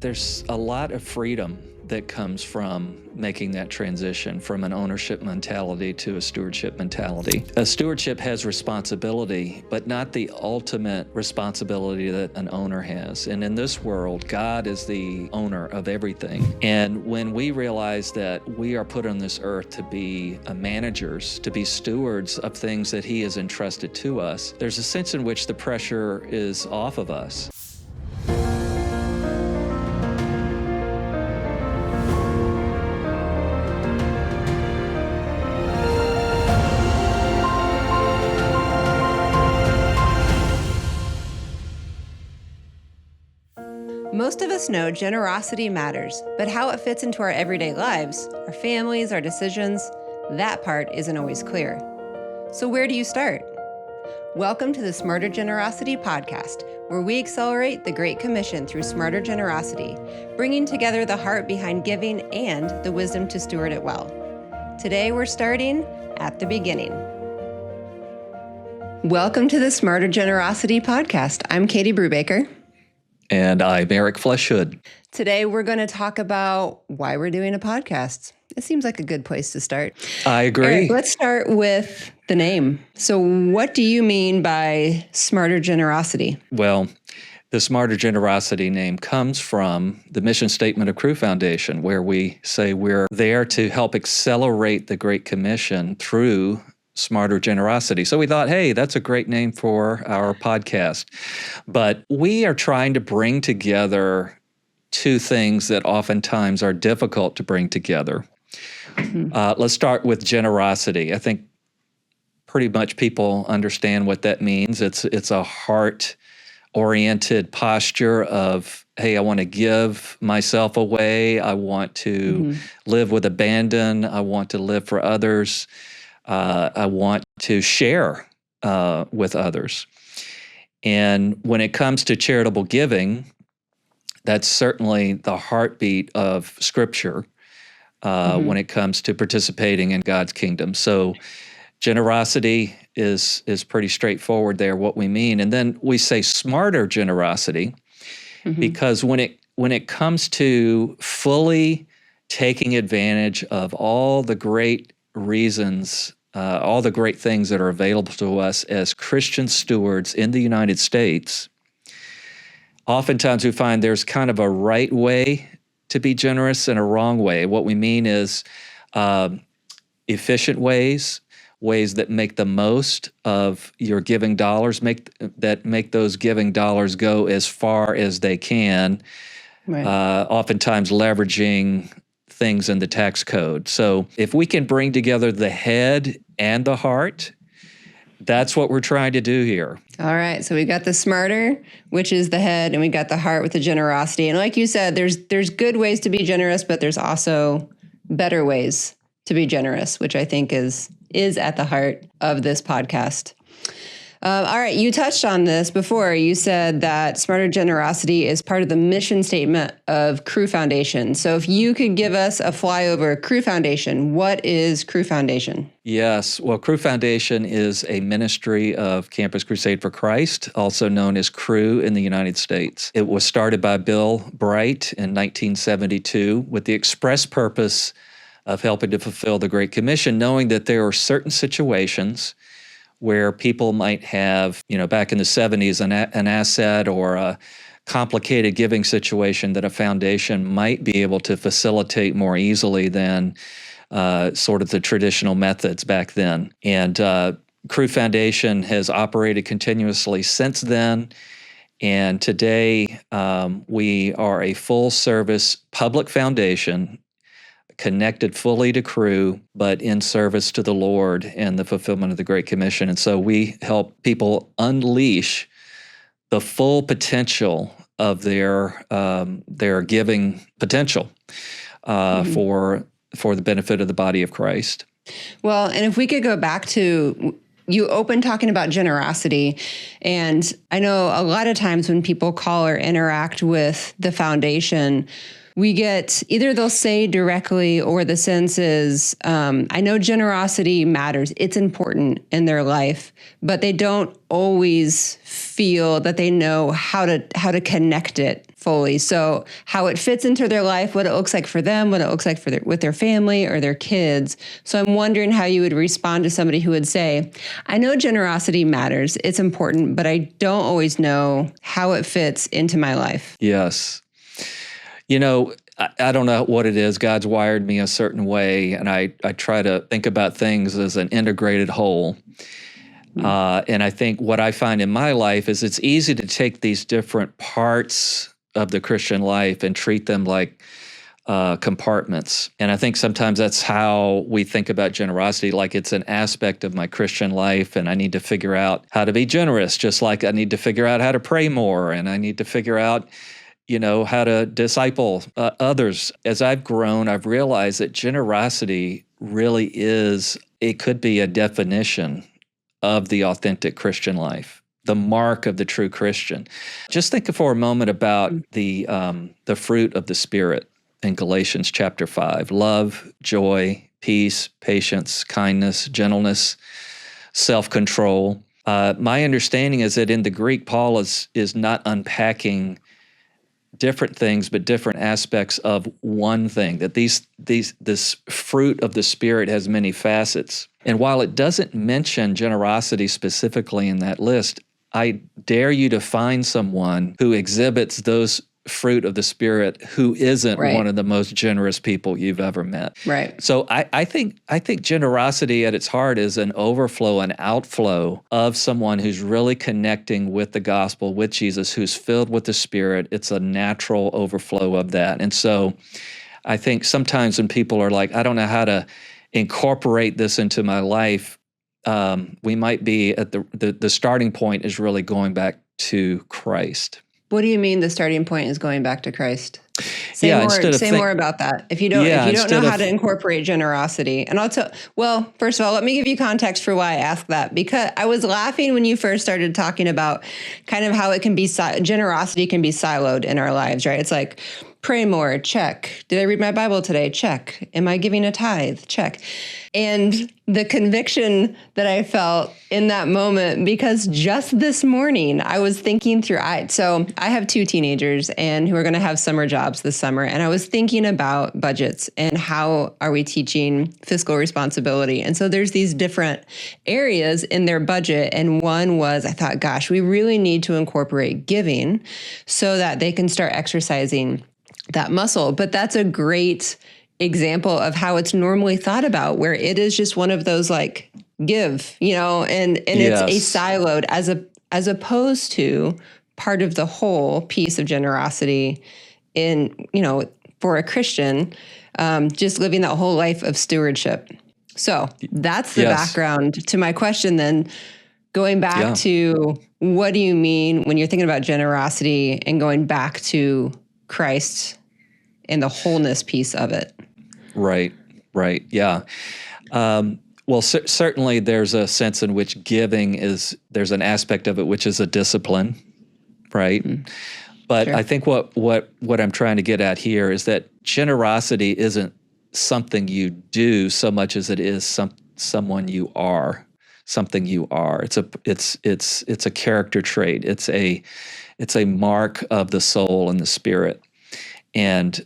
There's a lot of freedom that comes from making that transition from an ownership mentality to a stewardship mentality. A stewardship has responsibility, but not the ultimate responsibility that an owner has. And in this world, God is the owner of everything. And when we realize that we are put on this earth to be managers, to be stewards of things that He has entrusted to us, there's a sense in which the pressure is off of us. Most of us know generosity matters, but how it fits into our everyday lives, our families, our decisions, that part isn't always clear. So where do you start? Welcome to the Smarter Generosity podcast, where we accelerate the Great Commission through smarter generosity, bringing together the heart behind giving and the wisdom to steward it well. Today we're starting at the beginning. Welcome to the Smarter Generosity podcast. I'm Katie Brubaker. And I'm Eric Fleshood. Today, we're going to talk about why we're doing a podcast. It seems like a good place to start. I agree. Eric, let's start with the name. So what do you mean by Smarter Generosity? Well, the Smarter Generosity name comes from the mission statement of Cru Foundation, where we say we're there to help accelerate the Great Commission through smarter generosity. So we thought, hey, that's a great name for our podcast. But we are trying to bring together two things that oftentimes are difficult to bring together. Let's start with generosity. I think pretty much people understand what that means. It's a heart-oriented posture of, hey, I want to give myself away. I want to live with abandon. I want to live for others. I want to share with others. And when it comes to charitable giving, that's certainly the heartbeat of Scripture when it comes to participating in God's kingdom. So generosity is pretty straightforward there, what we mean. And then we say smarter generosity because when it comes to fully taking advantage of all the great reasons, all the great things that are available to us as Christian stewards in the United States, oftentimes we find there's kind of a right way to be generous and a wrong way. What we mean is efficient ways that make the most of your giving dollars, make those giving dollars go as far as they can, right. Oftentimes leveraging things in the tax code. So if we can bring together the head and the heart, that's what we're trying to do here. All right. So we got the smarter, which is the head, and we got the heart with the generosity. And like you said, there's good ways to be generous, but there's also better ways to be generous, which I think is at the heart of this podcast. All right. You touched on this before. You said that smarter generosity is part of the mission statement of Cru Foundation. So if you could give us a flyover, Cru Foundation, what is Cru Foundation? Yes. Well, Cru Foundation is a ministry of Campus Crusade for Christ, also known as Cru in the United States. It was started by Bill Bright in 1972 with the express purpose of helping to fulfill the Great Commission, knowing that there are certain situations where people might have, back in the 70s, an asset or a complicated giving situation that a foundation might be able to facilitate more easily than sort of the traditional methods back then. And Cru Foundation has operated continuously since then. And today, we are a full-service public foundation connected fully to Cru, but in service to the Lord and the fulfillment of the Great Commission. And so we help people unleash the full potential of their giving potential for the benefit of the body of Christ. Well, and if we could go back to, you opened talking about generosity, and I know a lot of times when people call or interact with the foundation, we get either they'll say directly or the sense is, I know generosity matters. It's important in their life, but they don't always feel that they know how to connect it fully. So how it fits into their life, what it looks like for them, what it looks like for with their family or their kids. So I'm wondering how you would respond to somebody who would say, I know generosity matters, it's important, but I don't always know how it fits into my life. Yes. I don't know what it is. God's wired me a certain way, and I try to think about things as an integrated whole. And I think what I find in my life is it's easy to take these different parts of the Christian life and treat them like compartments. And I think sometimes that's how we think about generosity, like it's an aspect of my Christian life, and I need to figure out how to be generous, just like I need to figure out how to pray more, and I need to figure out how to disciple others. As I've grown, I've realized that generosity really it could be a definition of the authentic Christian life, the mark of the true Christian. Just think for a moment about the fruit of the Spirit in Galatians chapter 5: love, joy, peace, patience, kindness, gentleness, self-control. My understanding is that in the Greek, Paul is not unpacking different things, but different aspects of one thing, that this fruit of the Spirit has many facets. And while it doesn't mention generosity specifically in that list, I dare you to find someone who exhibits those fruit of the Spirit who isn't one of the most generous people you've ever met. Right. So I think generosity at its heart is an overflow, an outflow of someone who's really connecting with the gospel, with Jesus, who's filled with the Spirit. It's a natural overflow of that. And so I think sometimes when people are like, I don't know how to incorporate this into my life, we might be at the starting point is really going back to Christ. What do you mean the starting point is going back to Christ? Say more about that. If you don't know how to incorporate generosity. And first of all, let me give you context for why I asked that, because I was laughing when you first started talking about kind of how it can be, generosity can be siloed in our lives, right? It's like, pray more, check. Did I read my Bible today? Check. Am I giving a tithe? Check. And the conviction that I felt in that moment, because just this morning I was thinking through, so I have 2 teenagers and who are going to have summer jobs this summer. And I was thinking about budgets and how are we teaching fiscal responsibility. And so there's these different areas in their budget. And one was, I thought, gosh, we really need to incorporate giving so that they can start exercising that muscle. But that's a great example of how it's normally thought about, where it is just one of those like give, and yes. It's a siloed as opposed to part of the whole piece of generosity in, for a Christian, just living that whole life of stewardship. So that's the background to my question. Then going back to what do you mean when you're thinking about generosity and going back to Christ and the wholeness piece of it? Right. Yeah. Certainly there's a sense in which giving there's an aspect of it which is a discipline, right? Mm-hmm. But sure. I think what I'm trying to get at here is that generosity isn't something you do so much as it is someone you are, something you are. It's a character trait. It's a mark of the soul and the spirit. And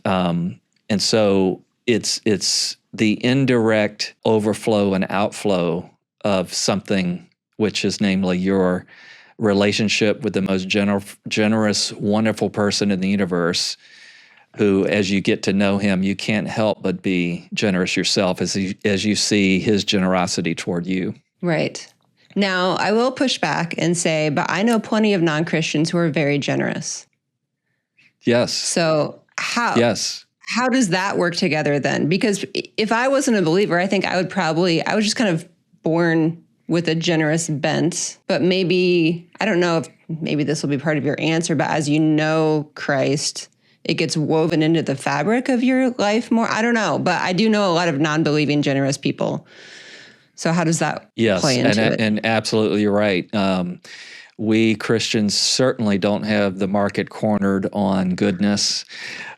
so it's the indirect overflow and outflow of something, which is namely your relationship with the most generous, wonderful person in the universe, who, as you get to know him, you can't help but be generous yourself as you see his generosity toward you. Right. Now, I will push back and say, but I know plenty of non-Christians who are very generous. Yes. So how does that work together then? Because if I wasn't a believer, I think I was just kind of born with a generous bent, but maybe, I don't know if maybe this will be part of your answer, but as you know Christ, it gets woven into the fabric of your life more. I don't know, but I do know a lot of non-believing generous people. So how does that play into it? And absolutely you're right. We Christians certainly don't have the market cornered on goodness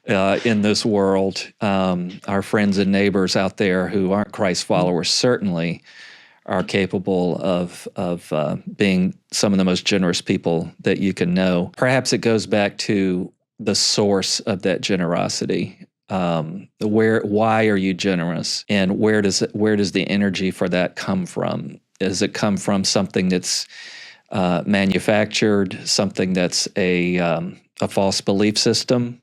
in this world. Our friends and neighbors out there who aren't Christ followers certainly are capable of being some of the most generous people that you can know. Perhaps it goes back to the source of that generosity. Why are you generous, and where does the energy for that come from? Does it come from something that's manufactured, something that's a false belief system?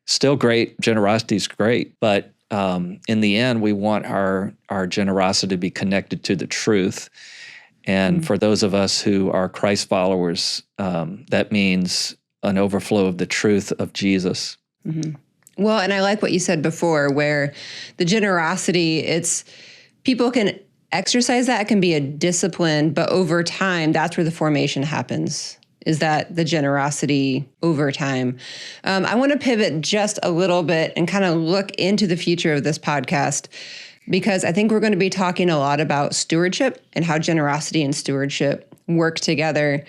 Still great. Generosity is great, but in the end, we want our generosity to be connected to the truth. And for those of us who are Christ followers, that means an overflow of the truth of Jesus. Mm-hmm. Well, and I like what you said before, where the generosity, people can exercise that. It can be a discipline, but over time, that's where the formation happens, is that the generosity over time. I want to pivot just a little bit and kind of look into the future of this podcast, because I think we're going to be talking a lot about stewardship and how generosity and stewardship work together.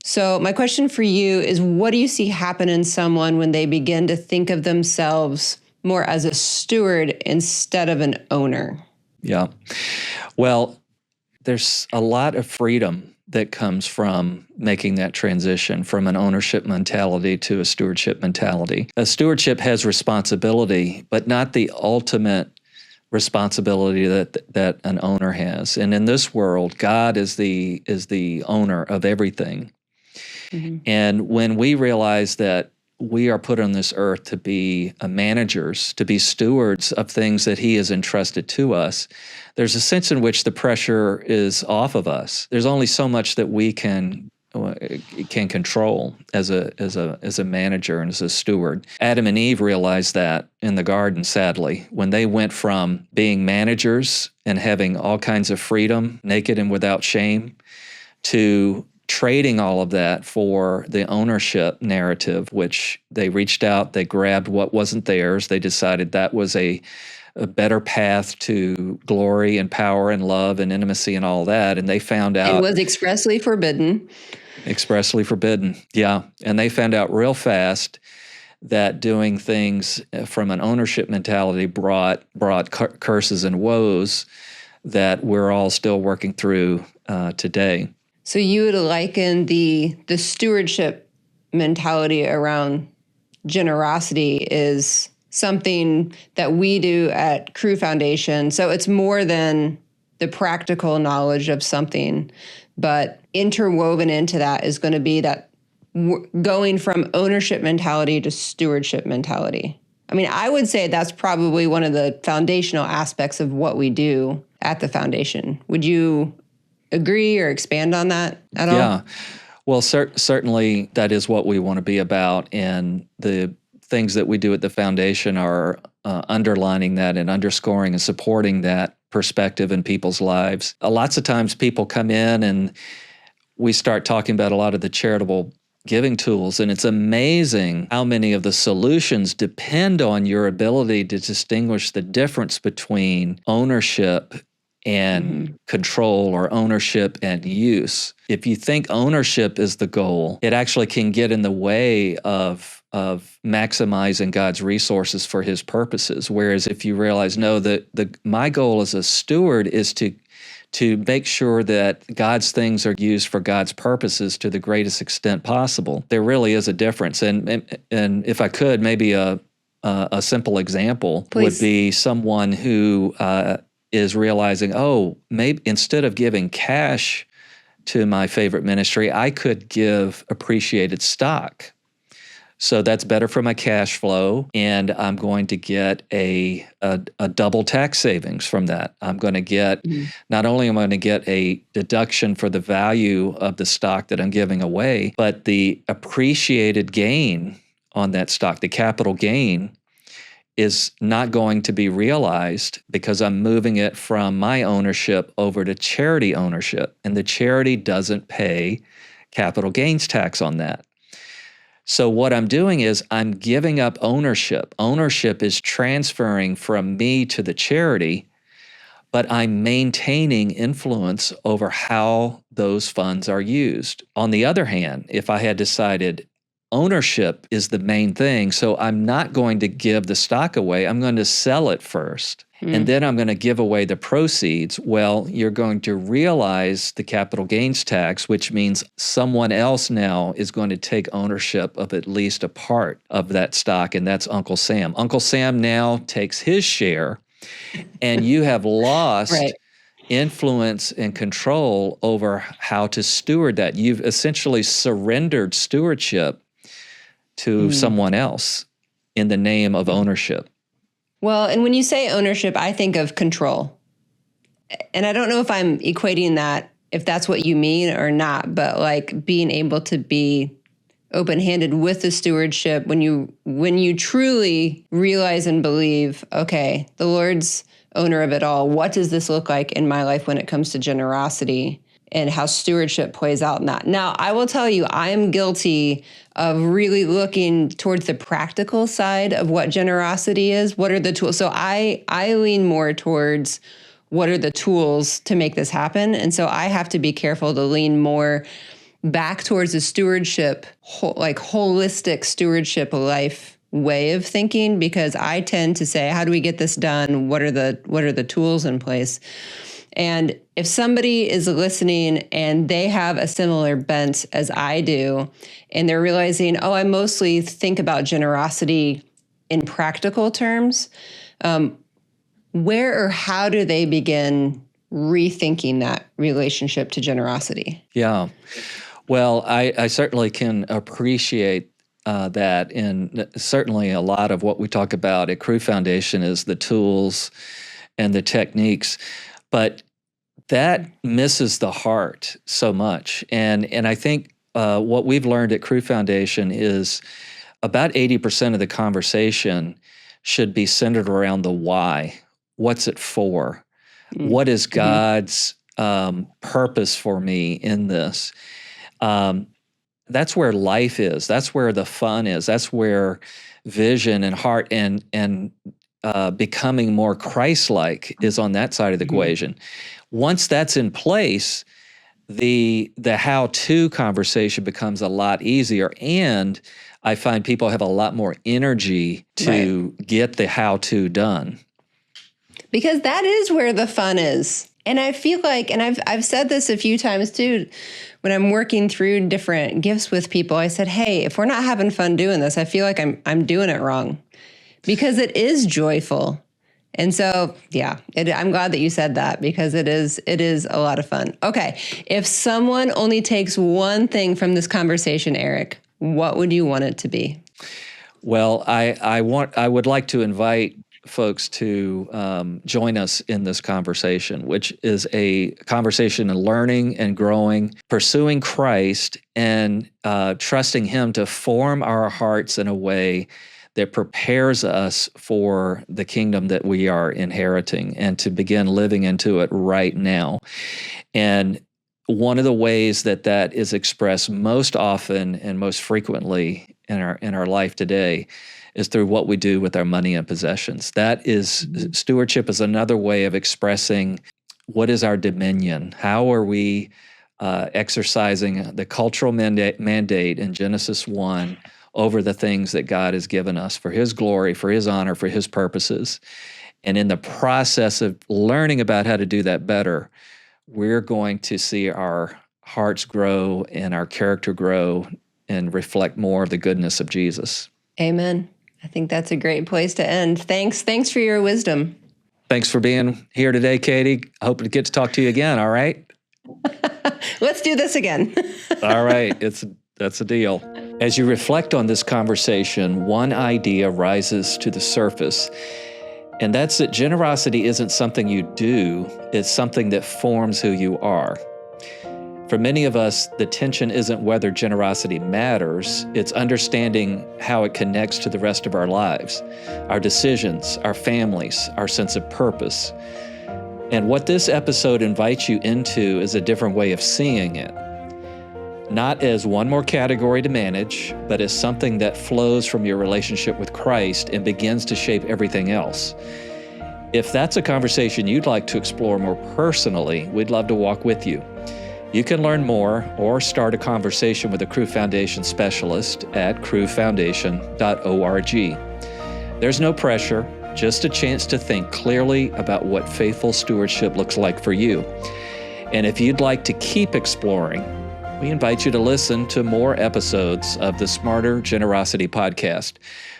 So my question for you is, what do you see happen in someone when they begin to think of themselves more as a steward instead of an owner? Yeah. Well, there's a lot of freedom that comes from making that transition from an ownership mentality to a stewardship mentality. A stewardship has responsibility, but not the ultimate responsibility that an owner has. And in this world, God is the owner of everything. Mm-hmm. And when we realize that we are put on this earth to be managers, to be stewards of things that He has entrusted to us, there's a sense in which the pressure is off of us. There's only so much that we can control as a manager and as a steward. Adam and Eve realized that in the garden, sadly, when they went from being managers and having all kinds of freedom, naked and without shame, to trading all of that for the ownership narrative, which they reached out, they grabbed what wasn't theirs, they decided that was a better path to glory and power and love and intimacy and all that, and they found out— It was expressly forbidden. Expressly forbidden, yeah. And they found out real fast that doing things from an ownership mentality brought curses and woes that we're all still working through today. So you would liken the stewardship mentality around generosity is something that we do at Cru Foundation. So it's more than the practical knowledge of something, but interwoven into that is going to be that going from ownership mentality to stewardship mentality. I mean, I would say that's probably one of the foundational aspects of what we do at the foundation. Would you agree or expand on that at all? Yeah. Well, certainly that is what we want to be about, and the things that we do at the foundation are underlining that and underscoring and supporting that perspective in people's lives. Lots of times people come in and we start talking about a lot of the charitable giving tools, and it's amazing how many of the solutions depend on your ability to distinguish the difference between ownership and control, or ownership and use. If you think ownership is the goal, it actually can get in the way of maximizing God's resources for His purposes. Whereas if you realize, no, my goal as a steward is to make sure that God's things are used for God's purposes to the greatest extent possible, there really is a difference. And if I could, maybe a simple example would be someone who is realizing, maybe instead of giving cash to my favorite ministry, I could give appreciated stock. So that's better for my cash flow, and I'm going to get a double tax savings from that. I'm going to get, not only am I going to get a deduction for the value of the stock that I'm giving away, but the appreciated gain on that stock, the capital gain, is not going to be realized because I'm moving it from my ownership over to charity ownership, and the charity doesn't pay capital gains tax on that. So what I'm doing is I'm giving up ownership. Ownership is transferring from me to the charity, but I'm maintaining influence over how those funds are used. On the other hand, if I had decided, ownership is the main thing. So I'm not going to give the stock away. I'm going to sell it first. And then I'm going to give away the proceeds. Well, you're going to realize the capital gains tax, which means someone else now is going to take ownership of at least a part of that stock, and that's Uncle Sam. Uncle Sam now takes his share, and you have lost Right. influence and control over how to steward that. You've essentially surrendered stewardship to someone else in the name of ownership. Well, and when you say ownership, I think of control. And I don't know if I'm equating that, if that's what you mean or not, but like being able to be open-handed with the stewardship when you truly realize and believe, okay, the Lord's owner of it all. What does this look like in my life when it comes to generosity and how stewardship plays out in that? Now, I will tell you, I am guilty of really looking towards the practical side of what generosity is. What are the tools? So I lean more towards what are the tools to make this happen. And so I have to be careful to lean more back towards the stewardship, like holistic stewardship life way of thinking, because I tend to say, how do we get this done? What are the tools in place? And if somebody is listening and they have a similar bent as I do, and they're realizing, oh, I mostly think about generosity in practical terms, where or how do they begin rethinking that relationship to generosity? Yeah. Well, I certainly can appreciate that. And certainly a lot of what we talk about at Cru Foundation is the tools and the techniques. But that misses the heart so much. And I think what we've learned at Cru Foundation is about 80% of the conversation should be centered around the why. What's it for? What is God's purpose for me in this? That's where life is. That's where the fun is. That's where vision and heart and becoming more Christ-like is on that side of the equation. Once that's in place, the how-to conversation becomes a lot easier, and I find people have a lot more energy to get the how-to done. Because that is where the fun is. And I feel like, and I've said this a few times too, when I'm working through different gifts with people, I said, hey, if we're not having fun doing this, I feel like I'm doing it wrong, because it is joyful. And so, yeah, I'm glad that you said that, because it is a lot of fun. Okay. If someone only takes one thing from this conversation, Eric, what would you want it to be? Well, I would like to invite folks to join us in this conversation, which is a conversation in learning and growing, pursuing Christ, and trusting Him to form our hearts in a way that prepares us for the kingdom that we are inheriting and to begin living into it right now. And one of the ways that is expressed most often and most frequently in our life today is through what we do with our money and possessions. That is, stewardship is another way of expressing what is our dominion. How are we exercising the cultural mandate in Genesis 1 over the things that God has given us for His glory, for His honor, for His purposes. And in the process of learning about how to do that better, we're going to see our hearts grow and our character grow and reflect more of the goodness of Jesus. Amen. I think that's a great place to end. Thanks for your wisdom. Thanks for being here today, Katie. I hope to get to talk to you again, all right? Let's do this again. All right, that's a deal. As you reflect on this conversation, one idea rises to the surface, and that's that generosity isn't something you do, it's something that forms who you are. For many of us, the tension isn't whether generosity matters, it's understanding how it connects to the rest of our lives, our decisions, our families, our sense of purpose. And what this episode invites you into is a different way of seeing it. Not as one more category to manage, but as something that flows from your relationship with Christ and begins to shape everything else. If that's a conversation you'd like to explore more personally, we'd love to walk with you. You can learn more or start a conversation with a Cru Foundation specialist at crufoundation.org. There's no pressure, just a chance to think clearly about what faithful stewardship looks like for you. And if you'd like to keep exploring, we invite you to listen to more episodes of the Smarter Generosity podcast,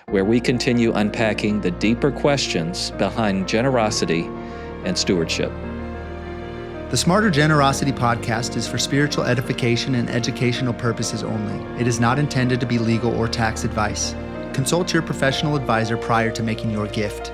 where we continue unpacking the deeper questions behind generosity and stewardship. The Smarter Generosity podcast is for spiritual edification and educational purposes only. It is not intended to be legal or tax advice. Consult your professional advisor prior to making your gift.